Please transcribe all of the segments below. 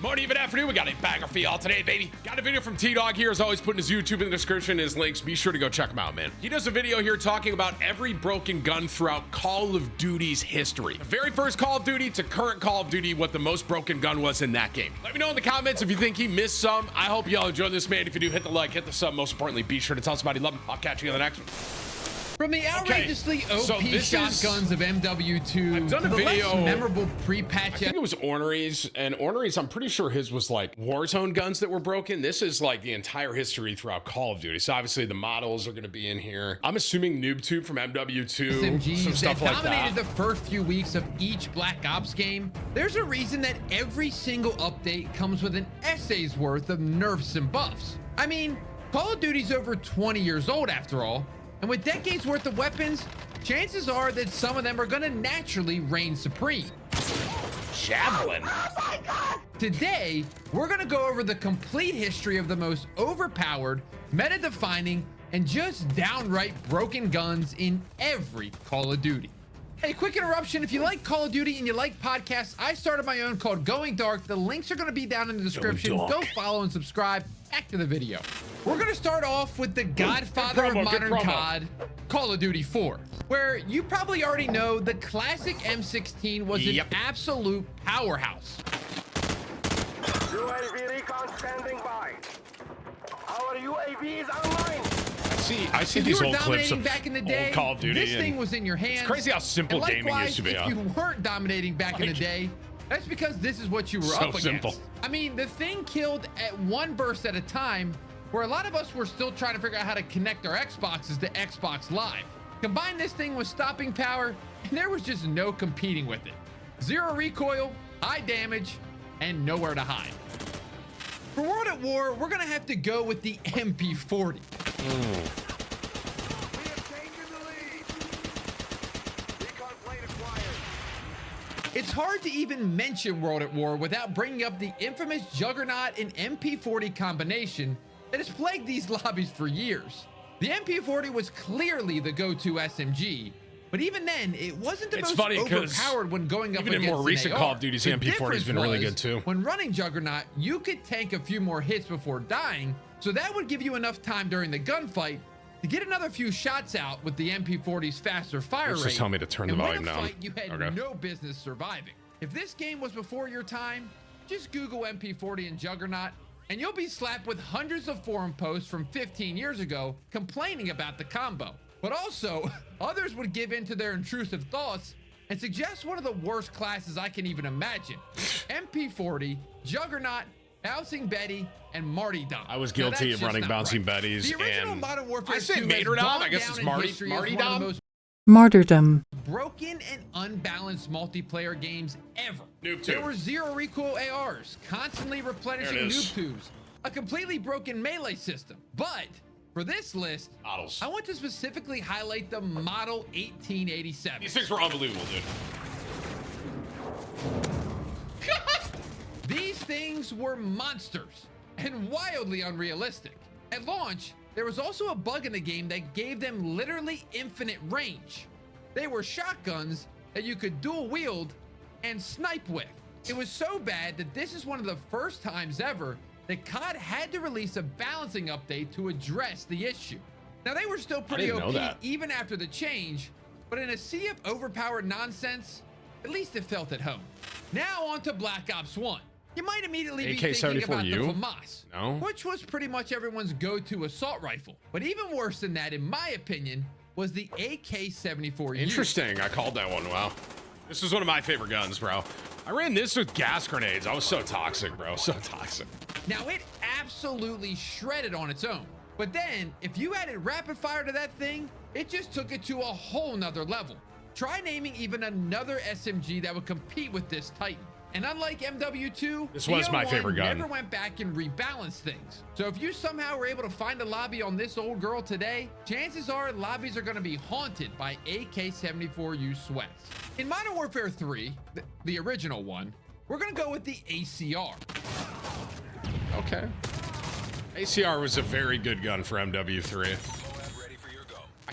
Morning, even afternoon, we got a banger for y'all today, baby. Got a video from T-Dog here, as always, putting his YouTube in the description, his links. Be sure to go check him out, man. He does a video here talking about every broken gun throughout Call of Duty's history. The very first Call of Duty to current Call of Duty, what the most broken gun was in that game. Let me know in the comments if you think he missed some. I hope y'all enjoy this, man. If you do, hit the like, hit the sub. Most importantly, be sure to tell somebody you love him. I'll catch you in the next one. From the outrageously OP shotguns of MW2 I've done to a the video, less memorable pre-patch. I think it was Ornery's, and Ornery's, I'm pretty sure his was like Warzone guns that were broken. This is like the entire history throughout Call of Duty. So obviously the models are going to be in here. I'm assuming NoobTube from MW2, SMGs some stuff that like that. dominated the first few weeks of each Black Ops game. There's a reason that every single update comes with an essay's worth of nerfs and buffs. I mean, Call of Duty's over 20 years old after all. And with decades worth of weapons, chances are that some of them are gonna naturally reign supreme. Javelin. Oh my God. Today, we're gonna go over the complete history of the most overpowered, meta-defining, and just downright broken guns in every Call of Duty. Hey, quick interruption. If you like Call of Duty and you like podcasts, I started my own called Going Dark. The links are gonna be down in the description. Go follow and subscribe. Back to the video. We're gonna start off with the godfather of modern COD, Call of Duty 4, where you probably already know the classic M16 was an absolute powerhouse. UAV recon standing by. Our UAV is online. I see these old clips of back in the day, old Call of Duty. This thing was in your hands. It's crazy how simple gaming used to be. If you weren't dominating back in the day, that's because this is what you were up against. Simple. I mean, the thing killed at one burst at a time, where a lot of us were still trying to figure out how to connect our Xboxes to Xbox Live. Combine this thing with stopping power, and there was just no competing with it. Zero recoil, high damage, and nowhere to hide. For World at War, we're gonna have to go with the MP40. It's hard to even mention World at War without bringing up the infamous Juggernaut and MP40 combination that has plagued these lobbies for years. The MP40 was clearly the go-to SMG, but even then, it wasn't the most overpowered when going up against even in more recent Call of Duty's, the MP40 has been really good too. When running Juggernaut, you could tank a few more hits before dying, so that would give you enough time during the gunfight to get another few shots out with the MP40's faster fire rate. Just tell me to turn the volume down. You had no business surviving. If this game was before your time, just Google MP40 and Juggernaut, and you'll be slapped with hundreds of forum posts from 15 years ago complaining about the combo. But also, others would give in to their intrusive thoughts and suggest one of the worst classes I can even imagine. MP40, Juggernaut, Bouncing Betty, and Marty Dom. I was guilty of running Bouncing Betties. The original and Modern Warfare I say 2 Martyr Dom. I has guess gone it's down in history as Marty one of the Dom. most Martyrdom. broken and unbalanced multiplayer games ever. NoobTube. There were zero recoil ARs, constantly replenishing noob tubes, a completely broken melee system. But for this list, Models. I want to specifically highlight the Model 1887. These things were unbelievable, dude. These things were monsters and wildly unrealistic. At launch, there was also a bug in the game that gave them literally infinite range. They were shotguns that you could dual wield and snipe with. It was so bad that this is one of the first times ever that COD had to release a balancing update to address the issue. Now, they were still pretty OP even after the change, but in a sea of overpowered nonsense, at least it felt at home. Now on to Black Ops 1. You might immediately be thinking about the FAMAS, which was pretty much everyone's go-to assault rifle. But even worse than that, in my opinion, was the AK-74U. Interesting. I called that one. Wow. This was one of my favorite guns, bro. I ran this with gas grenades. I was so toxic, bro. So toxic. Now, it absolutely shredded on its own. But then, if you added rapid fire to that thing, it just took it to a whole nother level. Try naming even another SMG that would compete with this Titan. And unlike MW2, this was my favorite gun. Never went back and rebalanced things. So if you somehow were able to find a lobby on this old girl today, chances are lobbies are going to be haunted by AK-74U sweats. In Modern Warfare 3, the original one, we're going to go with the ACR. Okay. ACR was a very good gun for MW3.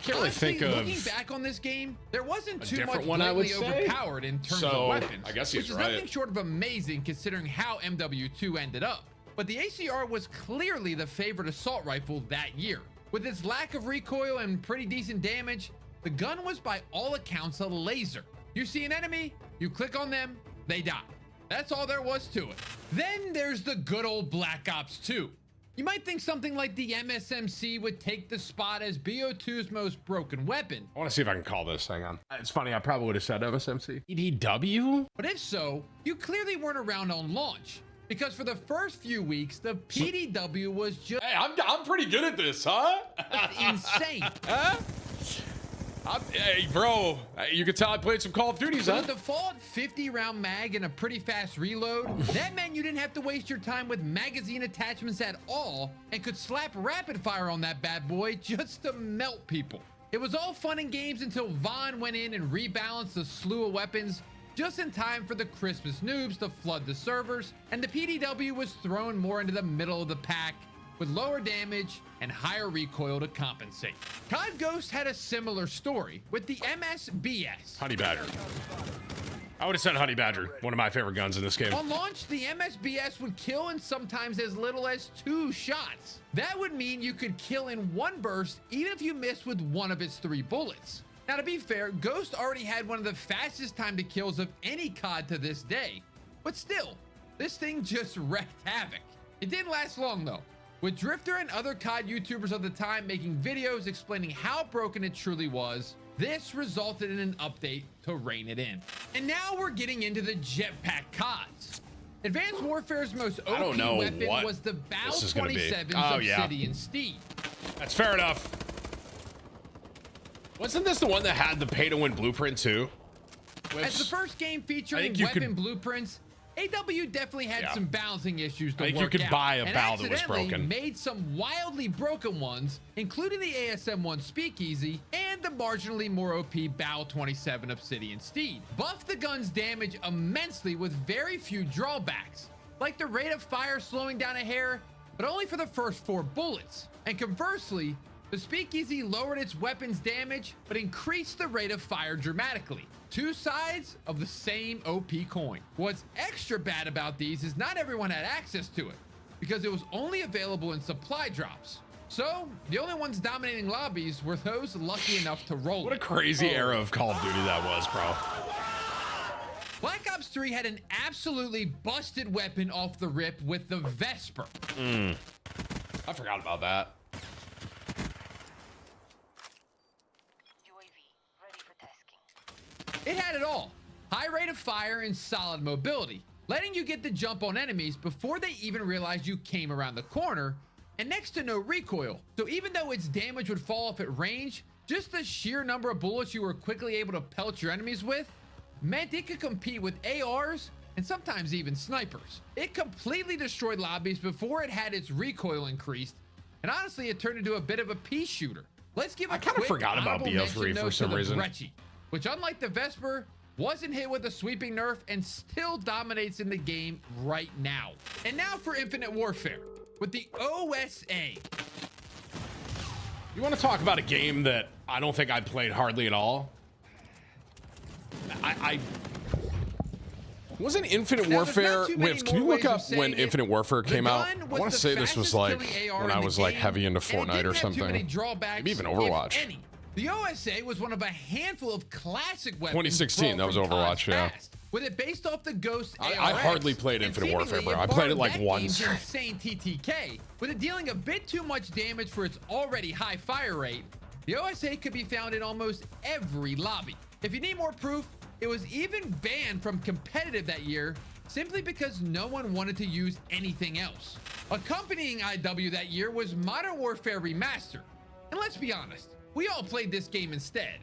I can't really Honestly, think of looking back on this game, there wasn't too different much one, I would blatantly say. overpowered in terms So, of weapons, I guess which he's is right. nothing short of amazing considering how MW2 ended up. But the ACR was clearly the favorite assault rifle that year. With its lack of recoil and pretty decent damage, the gun was by all accounts a laser. You see an enemy, you click on them, they die. That's all there was to it. Then there's the good old Black Ops 2. You might think something like the MSMC would take the spot as BO2's most broken weapon. I want to see if I can call this. Hang on. It's funny. I probably would have said MSMC. EDW? But if so, you clearly weren't around on launch. Because for the first few weeks, the PDW was just Hey, I'm pretty good at this, huh? insane. Hey, bro. You can tell I played some Call of Duties, With huh? a default 50-round mag and a pretty fast reload, that meant you didn't have to waste your time with magazine attachments at all and could slap rapid fire on that bad boy just to melt people. It was all fun and games until Vaughn went in and rebalanced a slew of weapons just in time for the Christmas noobs to flood the servers, and the PDW was thrown more into the middle of the pack with lower damage and higher recoil to compensate. COD Ghost had a similar story with the MSBS. Honey Badger. I would have said Honey Badger. One of my favorite guns in this game. On launch, the MSBS would kill in sometimes as little as 2 shots. That would mean you could kill in one burst even if you missed with one of its 3 bullets. Now, to be fair, Ghost already had one of the fastest time to kills of any COD to this day. But still, this thing just wreaked havoc. It didn't last long though, with Drifter and other COD YouTubers of the time making videos explaining how broken it truly was. This resulted in an update to rein it in. And now we're getting into the jetpack CODs. Advanced Warfare's most OP weapon was the Bow 27's Obsidian Steed. That's fair enough. Wasn't this the one that had the pay-to-win blueprint too? As the first game featuring weapon blueprints, AW definitely had some balancing issues to work out. I think you could buy a bow that was broken. And made some wildly broken ones, including the ASM-1 Speakeasy and the marginally more OP Bow 27 Obsidian Steed. Buffed the gun's damage immensely with very few drawbacks, like the rate of fire slowing down a hair, but only for the first 4 bullets. And conversely, the Speakeasy lowered its weapon's damage, but increased the rate of fire dramatically. 2 sides of the same OP coin. What's extra bad about these is not everyone had access to it, because it was only available in supply drops. So, the only ones dominating lobbies were those lucky enough to roll it. What a crazy era of Call of Duty that was, bro. Black Ops 3 had an absolutely busted weapon off the rip with the Vesper. I forgot about that. It had it all. High rate of fire and solid mobility, letting you get the jump on enemies before they even realized you came around the corner, and next to no recoil. So even though its damage would fall off at range, just the sheer number of bullets you were quickly able to pelt your enemies with meant it could compete with ARs and sometimes even snipers. It completely destroyed lobbies before it had its recoil increased, and honestly it turned into a bit of a pea shooter. Let's give a quick forgot about honorable BO3 mention, for though, some to the reason. Brecci, which unlike the Vesper, wasn't hit with a sweeping nerf and still dominates in the game right now. And now for Infinite Warfare with the OSA. You want to talk about a game that I don't think I played hardly at all? I wasn't Infinite Warfare. Wait, can you look up when Infinite Warfare came out? I want to say this was like when I was like heavy into Fortnite or something. Maybe even Overwatch. The OSA was one of a handful of classic weapons. 2016, that was Overwatch, yeah. With it based off the Ghost ARX, I hardly played Infinite Warfare, bro. I played it like once. Insane TTK, with it dealing a bit too much damage for its already high fire rate. The OSA could be found in almost every lobby. If you need more proof, it was even banned from competitive that year simply because no one wanted to use anything else. Accompanying IW that year was Modern Warfare Remastered. And let's be honest, we all played this game instead,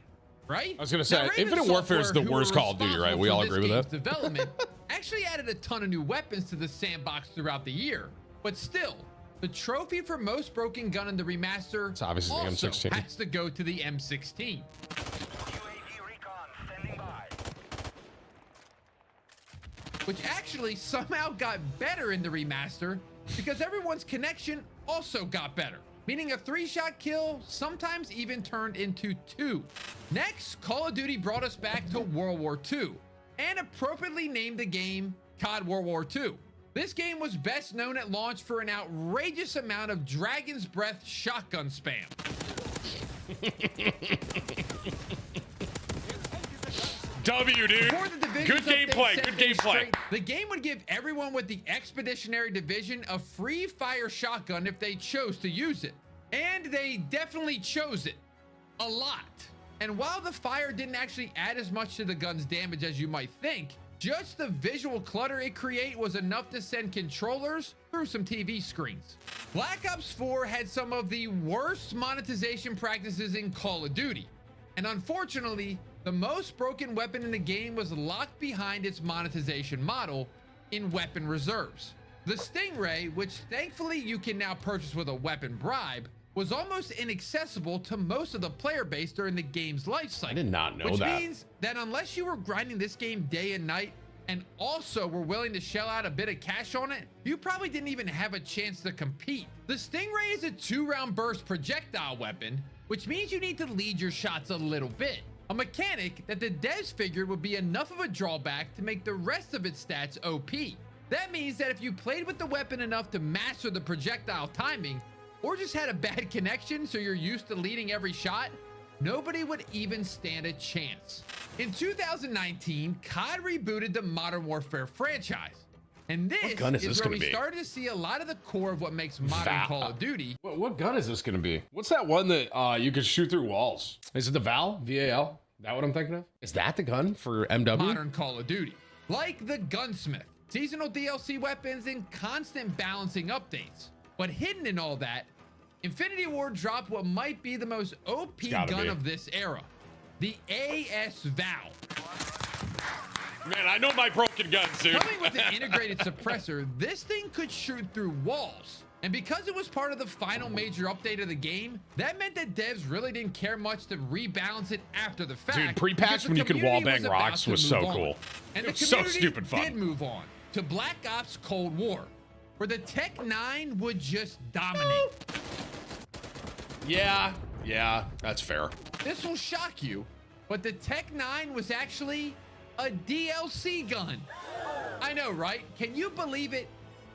right? I was gonna say, Infinite Warfare is the worst Call of Duty, right? We all agree with that. Development actually added a ton of new weapons to the sandbox throughout the year, but still, the trophy for most broken gun in the remaster It's obviously the also M16. has to go to the M16. Which actually somehow got better in the remaster because everyone's connection also got better. meaning a 3-shot kill sometimes even turned into 2. Next, Call of Duty brought us back to World War II and appropriately named the game COD World War II. This game was best known at launch for an outrageous amount of Dragon's Breath shotgun spam. W, dude. Good gameplay. Good gameplay. The game would give everyone with the Expeditionary Division a free fire shotgun if they chose to use it. And they definitely chose it. A lot. And while the fire didn't actually add as much to the gun's damage as you might think, just the visual clutter it created was enough to send controllers through some TV screens. Black Ops 4 had some of the worst monetization practices in Call of Duty. And unfortunately, the most broken weapon in the game was locked behind its monetization model in weapon reserves. The Stingray, which thankfully you can now purchase with a weapon bribe, was almost inaccessible to most of the player base during the game's life cycle. I did not know that. Which means that unless you were grinding this game day and night and also were willing to shell out a bit of cash on it, you probably didn't even have a chance to compete. The Stingray is a 2-round burst projectile weapon, which means you need to lead your shots a little bit. A mechanic that the devs figured would be enough of a drawback to make the rest of its stats OP. That means that if you played with the weapon enough to master the projectile timing, or just had a bad connection so you're used to leading every shot, nobody would even stand a chance. In 2019, COD rebooted the Modern Warfare franchise. And this is where we started to see a lot of the core of what makes modern Call of Duty. What gun is this going to be? What's that one that you can shoot through walls? Is it the Val? VAL? Is that what I'm thinking of? Is that the gun for MW? Modern Call of Duty. Like the Gunsmith, seasonal DLC weapons, and constant balancing updates. But hidden in all that, Infinity Ward dropped what might be the most OP gun of this era, the AS Val. Man, I know my broken guns, dude. Coming with an integrated suppressor, this thing could shoot through walls. And because it was part of the final major update of the game, that meant that devs really didn't care much to rebalance it after the fact. Dude, pre-patch when you could wallbang rocks was so cool. And the so community stupid fun. did move on to Black Ops Cold War, where the Tech 9 would just dominate. Yeah, that's fair. This will shock you, but the Tech 9 was actually a DLC gun. I know, right? Can you believe it?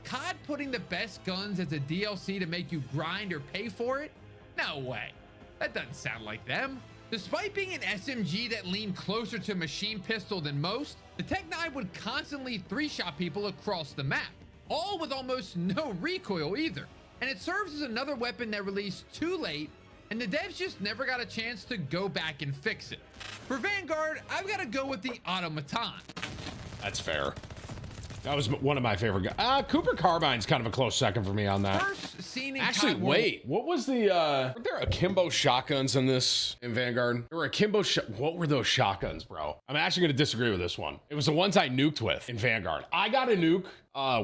COD putting the best guns as a DLC to make you grind or pay for it? No way. That doesn't sound like them. Despite being an SMG that leaned closer to machine pistol than most, the Tech 9 would constantly 3-shot people across the map, all with almost no recoil either. And it serves as another weapon that released too late, and the devs just never got a chance to go back and fix it. For Vanguard, I've got to go with the Automaton. That's fair. That was one of my favorite guys. Cooper Carbine's kind of a close second for me on that. First seen in Actually, COD wait. What was the, were there akimbo shotguns in this, in Vanguard? There were akimbo what were those shotguns, bro? I'm actually going to disagree with this one. It was the ones I nuked with in Vanguard. I got a nuke.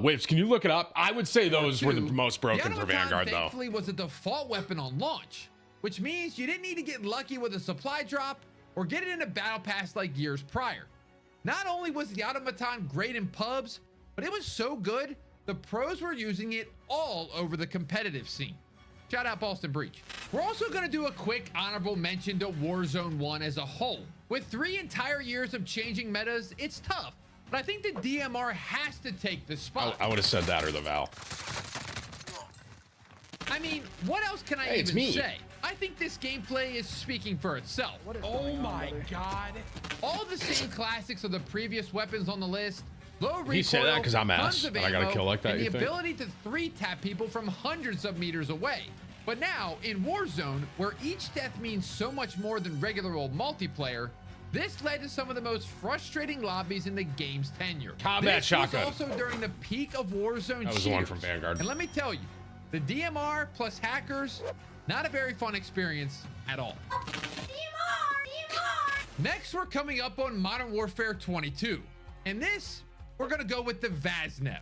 Whips, can you look it up? I would say those were the most broken for Vanguard, though. Thankfully was a default weapon on launch, which means you didn't need to get lucky with a supply drop or get it in a battle pass like years prior. Not only was the Automaton great in pubs, but it was so good, the pros were using it all over the competitive scene. Shout out Boston Breach. We're also going to do a quick honorable mention to Warzone 1 as a whole. With 3 entire years of changing metas, it's tough, but I think the DMR has to take the spot. I would have said that or the Val. I mean, what else can I even say? I think this gameplay is speaking for itself. Oh my God. All the same classics of the previous weapons on the list. Low recoil, He said that because I'm ass tons of and I got to kill like that, and the you think? ability to 3-tap people from hundreds of meters away. But now, in Warzone, where each death means so much more than regular old multiplayer, this led to some of the most frustrating lobbies in the game's tenure. Combat shotgun. This was also during the peak of Warzone. That was the one from Vanguard. And let me tell you, the DMR plus hackers, not a very fun experience at all. Next, we're coming up on Modern Warfare 22. And this, we're gonna go with the Vaznev.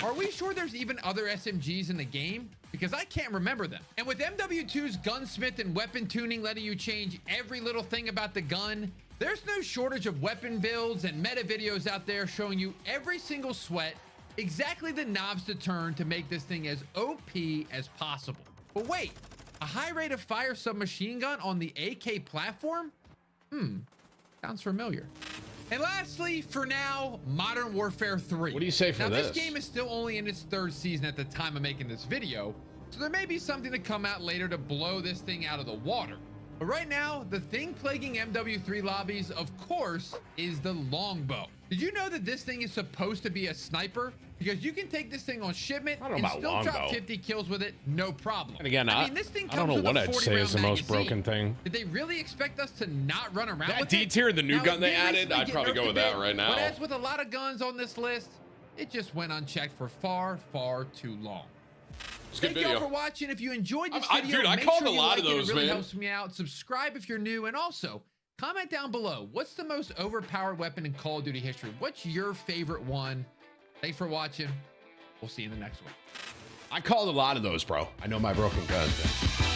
Are we sure there's even other SMGs in the game? Because I can't remember them. And with MW2's gunsmith and weapon tuning letting you change every little thing about the gun, there's no shortage of weapon builds and meta videos out there showing you every single sweat exactly the knobs to turn to make this thing as OP as possible. But wait, a high rate of fire submachine gun on the AK platform? Sounds familiar. And lastly, for now, Modern Warfare 3. What do you say for this? Now, this game is still only in its 3rd season at the time of making this video, so there may be something to come out later to blow this thing out of the water. But right now, the thing plaguing MW3 lobbies, of course, is the longbow. Did you know that this thing is supposed to be a sniper? Because you can take this thing on shipment and still drop 50 kills with it, no problem. And again, I mean, this thing I don't comes know with what a I'd 40 say round is the most magazine. broken thing. Did they really expect us to not run around That with D it? tier, the new Now, gun it they did added, recently I'd get probably nerfed go a with that bit, right now. But as with a lot of guns on this list, it just went unchecked for far, far too long. It's a good Thank you all video. for watching. If you enjoyed this I- video, dude, I make called sure a you lot like of it. those, It really man. helps me out. Subscribe if you're new, and also comment down below. What's the most overpowered weapon in Call of Duty history? What's your favorite one? Thanks for watching. We'll see you in the next one. I called a lot of those, bro. I know my broken guns.